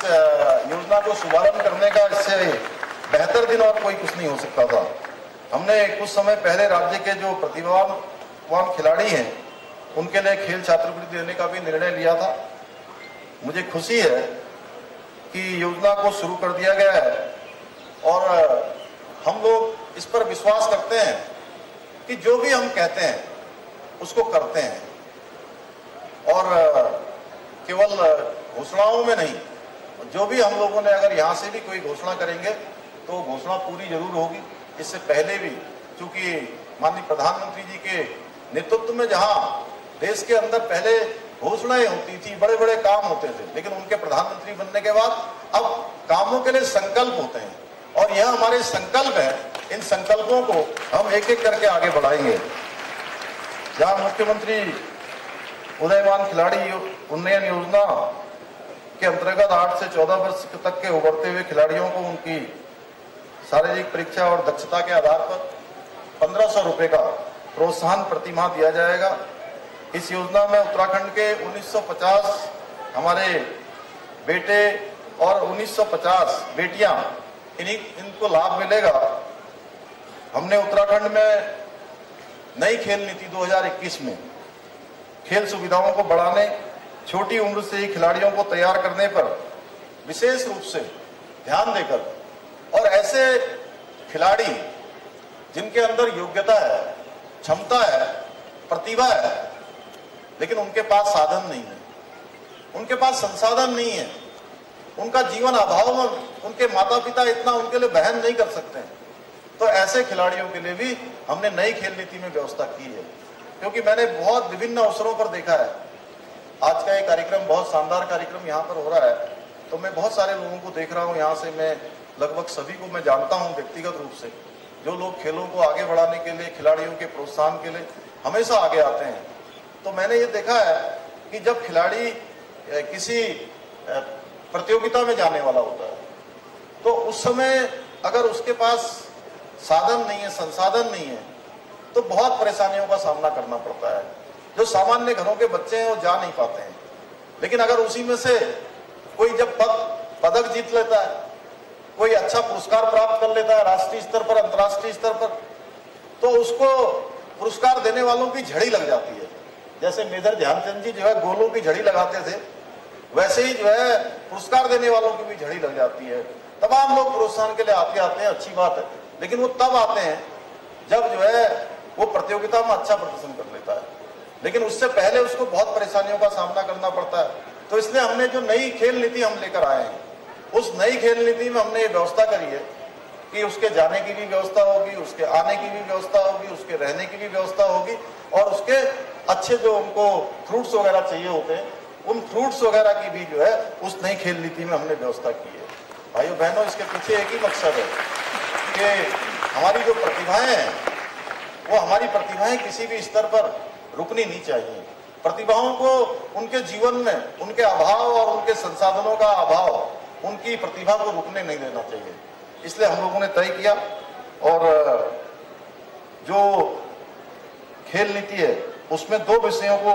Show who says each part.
Speaker 1: योजना को शुभारंभ करने का इससे बेहतर दिन और कोई कुछ नहीं हो सकता था। हमने कुछ समय पहले राज्य के जो प्रतिभावान खिलाड़ी हैं उनके लिए खेल छात्रवृत्ति देने का भी निर्णय लिया था। मुझे खुशी है कि योजना को शुरू कर दिया गया है और हम लोग इस पर विश्वास करते हैं कि जो भी हम कहते हैं उसको करते हैं और केवल घोषणाओं में नहीं, जो भी हम लोगों ने अगर यहाँ से भी कोई घोषणा करेंगे तो घोषणा पूरी जरूर होगी। इससे पहले भी चूंकि माननीय प्रधानमंत्री जी के नेतृत्व में जहाँ देश के अंदर पहले घोषणाएं होती थी, बड़े बड़े काम होते थे, लेकिन उनके प्रधानमंत्री बनने के बाद अब कामों के लिए संकल्प होते हैं और यह हमारे संकल्प है। इन संकल्पों को हम एक एक करके आगे बढ़ाएंगे। जहाँ मुख्यमंत्री उदयमान खिलाड़ी उन्नयन योजना के अंतर्गत 8 से 14 वर्ष तक के उभरते हुए खिलाड़ियों को उनकी शारीरिक परीक्षा और दक्षता के आधार पर 1500 रुपए का प्रोत्साहन प्रतिमाह दिया जाएगा। इस योजना में उत्तराखंड के 1950 हमारे बेटे और 1950 बेटियां इनको लाभ मिलेगा। हमने उत्तराखंड में नई खेल नीति 2021 में खेल सुविधाओं को बढ़ाने, छोटी उम्र से ही खिलाड़ियों को तैयार करने पर विशेष रूप से ध्यान देकर और ऐसे खिलाड़ी जिनके अंदर योग्यता है, क्षमता है, प्रतिभा है, लेकिन उनके पास साधन नहीं है, उनके पास संसाधन नहीं है, उनका जीवन अभाव में उनके माता पिता इतना उनके लिए वहन नहीं कर सकते हैं, तो ऐसे खिलाड़ियों के लिए भी हमने नई खेल नीति में व्यवस्था की है। क्योंकि मैंने बहुत विभिन्न अवसरों पर देखा है, आज का ये कार्यक्रम बहुत शानदार कार्यक्रम यहाँ पर हो रहा है, तो मैं बहुत सारे लोगों को देख रहा हूँ। यहाँ से मैं लगभग सभी को मैं जानता हूँ व्यक्तिगत रूप से, जो लोग खेलों को आगे बढ़ाने के लिए, खिलाड़ियों के प्रोत्साहन के लिए हमेशा आगे आते हैं। तो मैंने ये देखा है कि जब खिलाड़ी किसी प्रतियोगिता में जाने वाला होता है तो उस समय अगर उसके पास साधन नहीं है, संसाधन नहीं है, तो बहुत परेशानियों का सामना करना पड़ता है। जो सामान्य घरों के बच्चे हैं वो जा नहीं पाते हैं, लेकिन अगर उसी में से कोई जब पदक जीत लेता है, कोई अच्छा पुरस्कार प्राप्त कर लेता है राष्ट्रीय स्तर पर, अंतर्राष्ट्रीय स्तर पर, तो उसको पुरस्कार देने वालों की झड़ी लग जाती है। जैसे मेजर ध्यानचंद जी जो है गोलों की झड़ी लगाते थे, वैसे ही जो है पुरस्कार देने वालों की भी झड़ी लग जाती है। तमाम लोग प्रोत्साहन के लिए आते हैं, अच्छी बात है, लेकिन वो तब आते हैं जब जो है वो प्रतियोगिता में अच्छा प्रदर्शन कर लेता है, लेकिन उससे पहले उसको बहुत परेशानियों का सामना करना पड़ता है। तो इसलिए हमने जो नई खेल नीति हम लेकर आए हैं, उस नई खेल नीति में हमने ये व्यवस्था करी है कि उसके जाने की भी व्यवस्था होगी, उसके आने की भी व्यवस्था होगी, उसके रहने की भी व्यवस्था होगी और उसके अच्छे जो उनको फ्रूट्स वगैरह चाहिए होते हैं, उन फ्रूट्स वगैरह की भी जो है उस नई खेल नीति में हमने व्यवस्था की है। भाइयों बहनों, इसके पीछे एक ही मकसद है कि हमारी जो प्रतिभाएं हैं वो हमारी प्रतिभाएं किसी भी स्तर पर रुकनी नहीं चाहिए। प्रतिभाओं को उनके जीवन में उनके अभाव और उनके संसाधनों का अभाव उनकी प्रतिभा को रुकने नहीं देना चाहिए। इसलिए हम लोगों ने तय किया और जो खेल नीति है उसमें 2 विषयों को